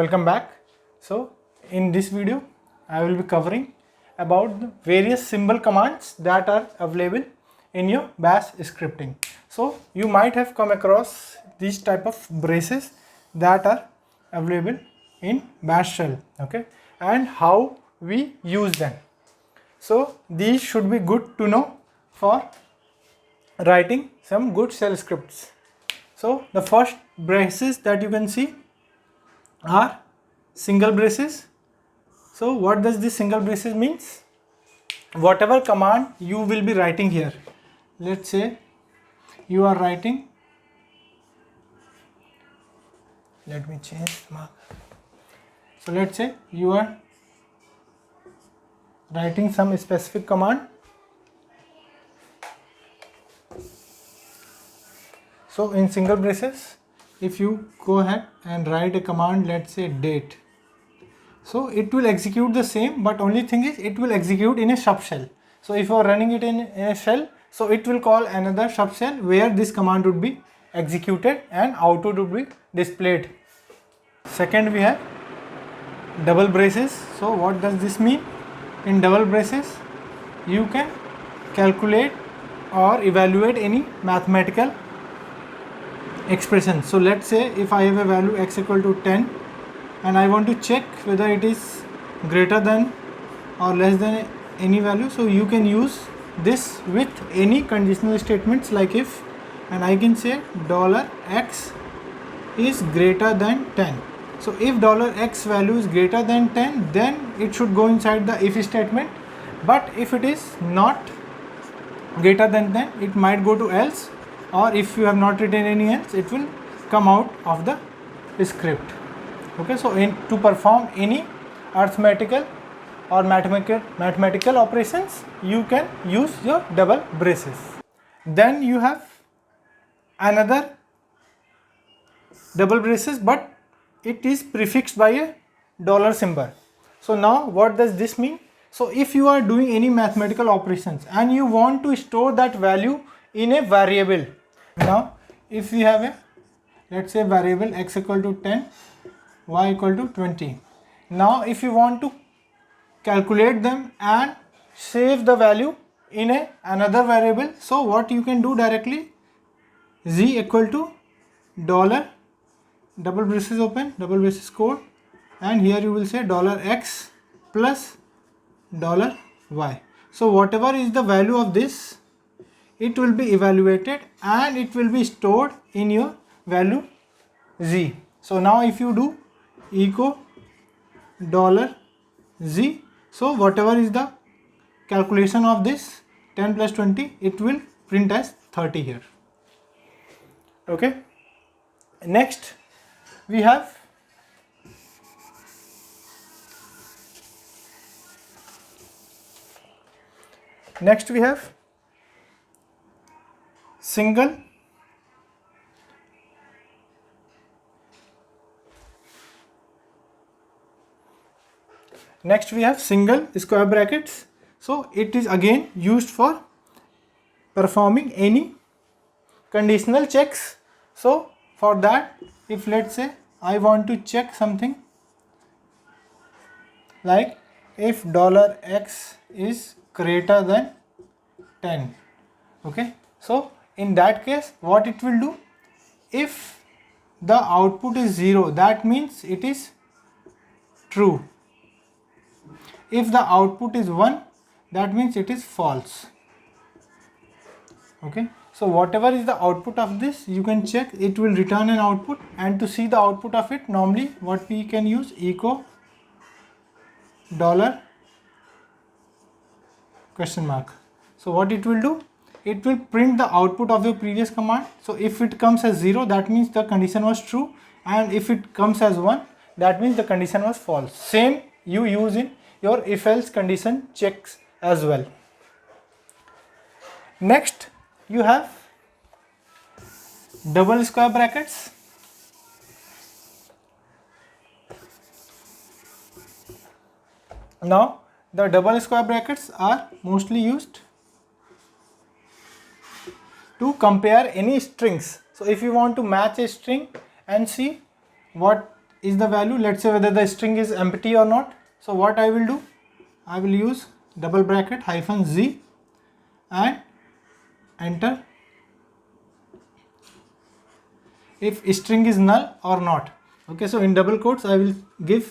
welcome back. So in this video I will be covering about the various symbol commands that are available in your bash scripting. So you might have come across these type of braces that are available in bash shell, okay, and how we use them. So these should be good to know for writing some good shell scripts. So the first braces that you can see are single braces. So what does this single braces means? Whatever command you will be writing here, let's say you are writing, let me change mark. So let's say you are writing some specific command. So in single braces, if you go ahead and write a command, let's say date, so it will execute the same, but only thing is it will execute in a subshell. So if you are running it in a shell, so it will call another subshell where this command would be executed and output would be displayed. Second, we have double braces. So what does this mean? In double braces, you can calculate or evaluate any mathematical expression. So let's say if I have a value x equal to 10 and I want to check whether it is greater than or less than any value, so you can use this with any conditional statements like if, and I can say $x is greater than 10. So if $x value is greater than 10, then it should go inside the if statement, but if it is not greater than 10, it might go to else, or if you have not written any else, it will come out of the script. Okay, so to perform any arithmetical or mathematical operations, you can use your double braces. Then you have another double braces, but it is prefixed by a dollar symbol. So now what does this mean? So if you are doing any mathematical operations and you want to store that value in a variable, now if we have a, let's say, variable x equal to 10, y equal to 20. Now if you want to calculate them and save the value in another variable, so what you can do directly, z equal to dollar, double braces open, double braces code, and here you will say $x plus $y. So whatever is the value of this, it will be evaluated and it will be stored in your value z. So now if you do echo $z, so whatever is the calculation of this 10 plus 20, it will print as 30 here. Okay, next we have single single square brackets. So it is again used for performing any conditional checks. So for that, if let's say I want to check something like if $x is greater than 10, okay, so in that case what it will do, if the output is 0, that means it is true. If the output is 1, that means it is false. Okay, so whatever is the output of this, you can check, it will return an output, and to see the output of it, normally what we can use, echo $? So what it will do, it will print the output of your previous command. So if it comes as 0, that means the condition was true, and if it comes as 1, that means the condition was false. Same you use in your if else condition checks as well. Next you have double square brackets. Now the double square brackets are mostly used to compare any strings. So if you want to match a string and see what is the value, let's say whether the string is empty or not. So what I will do, I will use double bracket -z and enter if string is null or not. Okay, so in double quotes I will give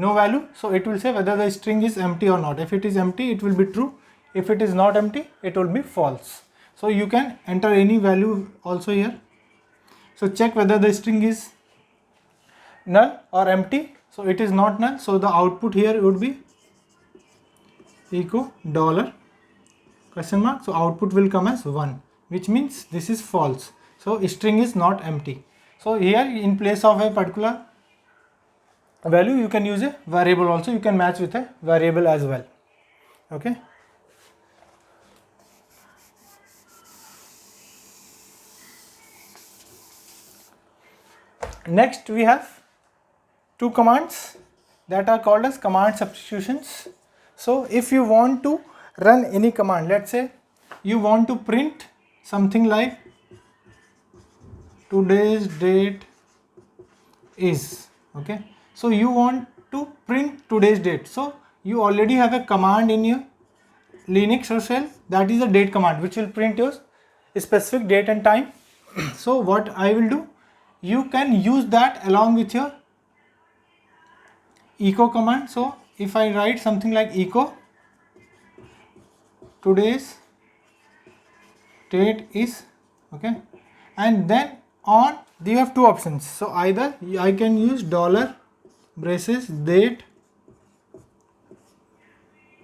no value, so it will say whether the string is empty or not. If it is empty, it will be true. If it is not empty, it will be false. So you can enter any value also here. So check whether the string is null or empty. So it is not null, so the output here would be echo $? So output will come as 1, which means this is false. So string is not empty. So here in place of a particular value, you can use a variable also. You can match with a variable as well. Okay. Next we have two commands that are called as command substitutions. So if you want to run any command, let's say you want to print something like today's date is, okay, so you want to print today's date. So you already have a command in your Linux or shell, that is a date command, which will print your specific date and time. So what I will do, you can use that along with your echo command. So if I write something like echo today's date is, okay, and then on you have two options. So either I can use $braces date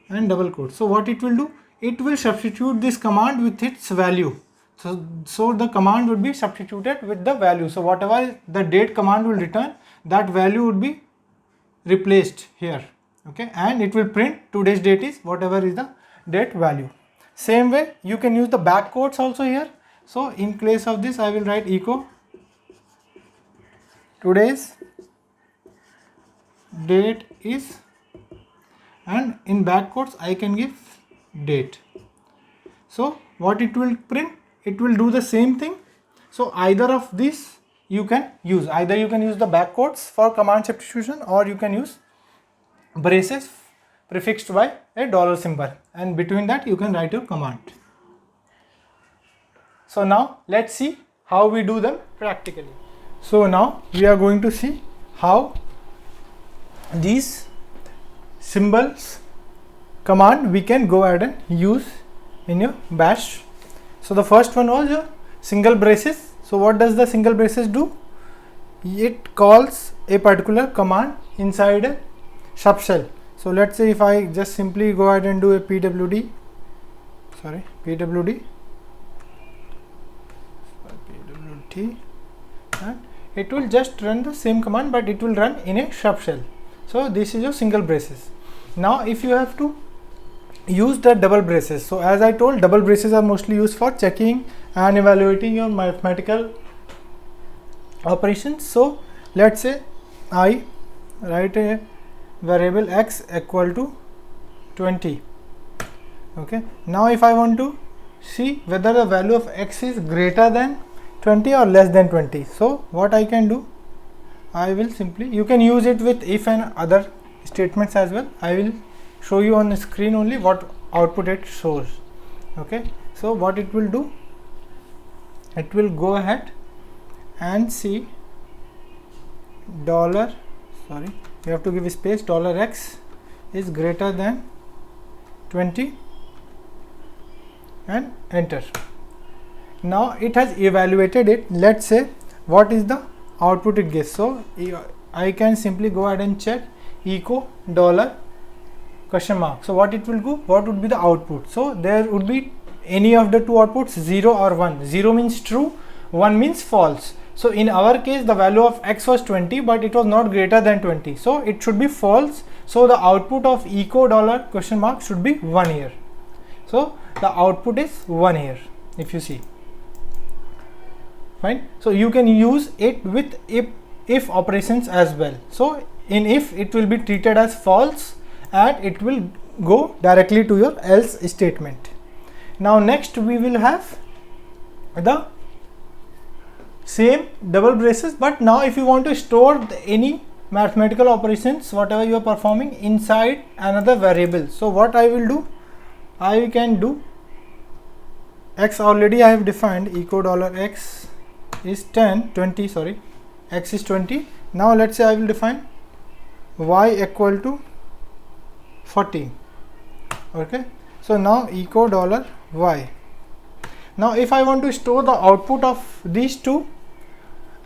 and double quote. So what it will do, it will substitute this command with its value. So the command would be substituted with the value. So whatever the date command will return, that value would be replaced here, okay, and it will print today's date is whatever is the date value. Same way you can use the back quotes also here. So in place of this I will write echo today's date is, and in back quotes I can give date. So what it will print, it will do the same thing. So either of these you can use, either you can use the back quotes for command substitution, or you can use braces prefixed by a $symbol, and between that you can write your command. So now let's see how we do them practically. So now we are going to see how these symbols command we can go ahead and use in your bash. So the first one was your single braces. So what does the single braces do? It calls a particular command inside a subshell. So let's say if I just simply go ahead and do a pwd, and it will just run the same command, but it will run in a subshell. So this is your single braces. Now if you have to use the double braces, so as I told, double braces are mostly used for checking and evaluating your mathematical operations. So let's say I write a variable x equal to 20. Okay, now if I want to see whether the value of x is greater than 20 or less than 20, so what I can do, I will simply, you can use it with if and other statements as well. I will show you on the screen only what output it shows. Okay, so what it will do, it will go ahead and see you have to give a space, $x is greater than 20 and enter. Now it has evaluated it. Let's say what is the output it gives. So I can simply go ahead and check echo $? So what it will do, what would be the output? So there would be any of the two outputs, 0 or 1. 0 means true, 1 means false. So in our case the value of x was 20, but it was not greater than 20, so it should be false. So the output of echo $? should be 1 here. So the output is 1 here, if you see. Fine. So you can use it with if operations as well. So in if, it will be treated as false and it will go directly to your else statement. Now next we will have the same double braces, but now if you want to store any mathematical operations whatever you are performing inside another variable. So what I will do, I can do x already I have defined echo $x is 20 sorry, x is 20. Now let's say I will define y equal to 40. Okay, so now echo $y. Now if I want to store the output of these two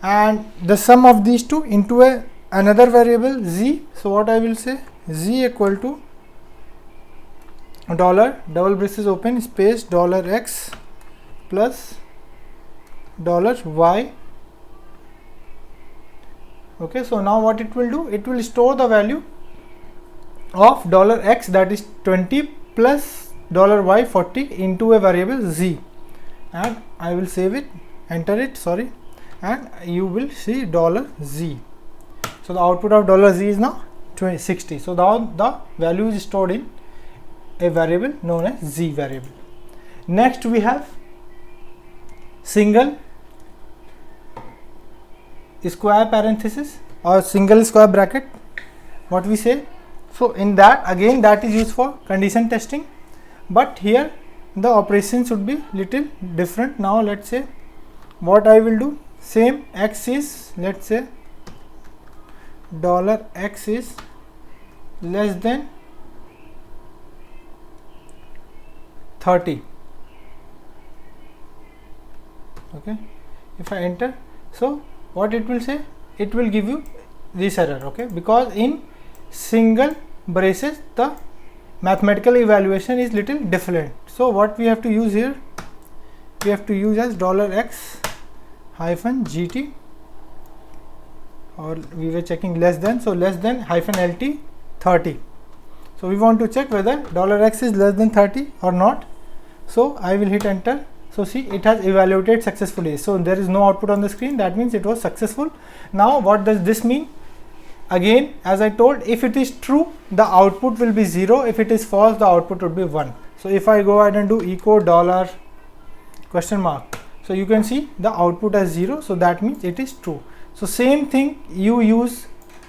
and the sum of these two into another variable z, so what I will say, z equal to dollar double braces open space $x plus $y. Okay, so now what it will do, it will store the value of $x, that is 20, plus $y 40 into a variable z, and I will save it, enter it, sorry, and you will see $z. So the output of $z is now 60. So now the value is stored in a variable known as z variable. Next we have single square parenthesis or single square bracket, what we say. So in that, again, that is used for condition testing, but here the operations should be little different. Now let's say what I will do, same, x is, let's say $x is less than 30. Okay, if I enter, so what it will say, it will give you this error. Okay, because in single braces the mathematical evaluation is little different. So what we have to use here, we have to use as $x hyphen gt, or we were checking less than, so less than hyphen lt 30. So we want to check whether $x is less than 30 or not. So I will hit enter. So see, it has evaluated successfully. So there is no output on the screen, that means it was successful. Now what does this mean? Again, as I told, if it is true, the output will be 0. If it is false, the output would be 1. So if I go ahead and do echo $question mark, so you can see the output as 0. So that means it is true. So same thing, you use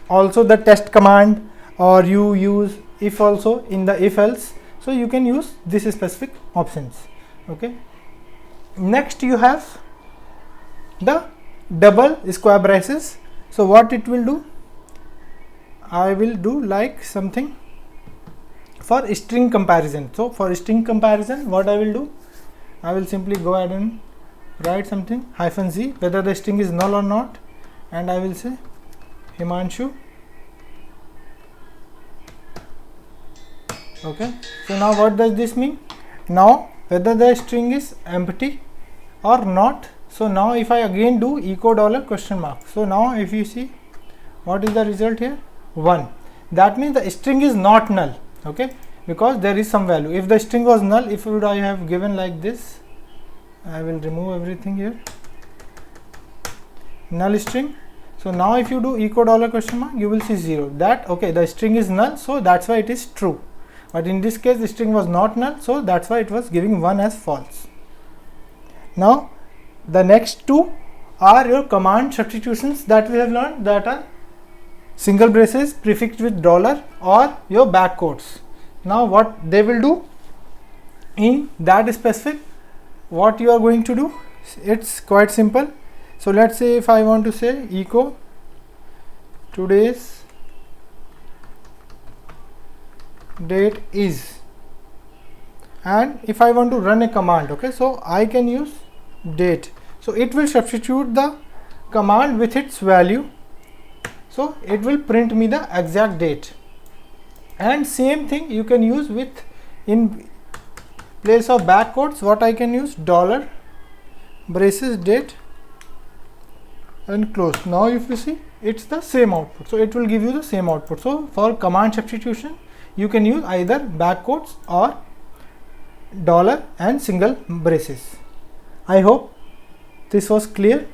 also the test command, or you use if also in the if else. So you can use this specific options. Okay. Next you have the double square braces. So what it will do, I will do like something for string comparison. So for string comparison, what I will do, I will simply go ahead and write something hyphen z, whether the string is null or not, and I will say Himanshu. Okay, so now what does this mean? Now whether the string is empty or not. So now if I again do echo $question mark, so now if you see, what is the result here, 1. That means the string is not null. Okay, because there is some value. If the string was null, if would I have given like this, I will remove everything here, null string. So now if you do echo $question mark, you will see 0. That okay, the string is null, so that's why it is true. But in this case the string was not null, so that's why it was giving 1 as false. Now the next two are your command substitutions that we have learned, that are single braces prefixed with dollar or your back quotes. Now what they will do in that specific, what you are going to do, it's quite simple. So let's say if I want to say echo today's date is, and if I want to run a command, okay, so I can use date. So it will substitute the command with its value, so it will print me the exact date. And same thing you can use with, in place of back quotes, what I can use, dollar braces date and close. Now if you see, it's the same output, so it will give you the same output. So for command substitution you can use either back quotes or dollar and single braces. I hope this was clear.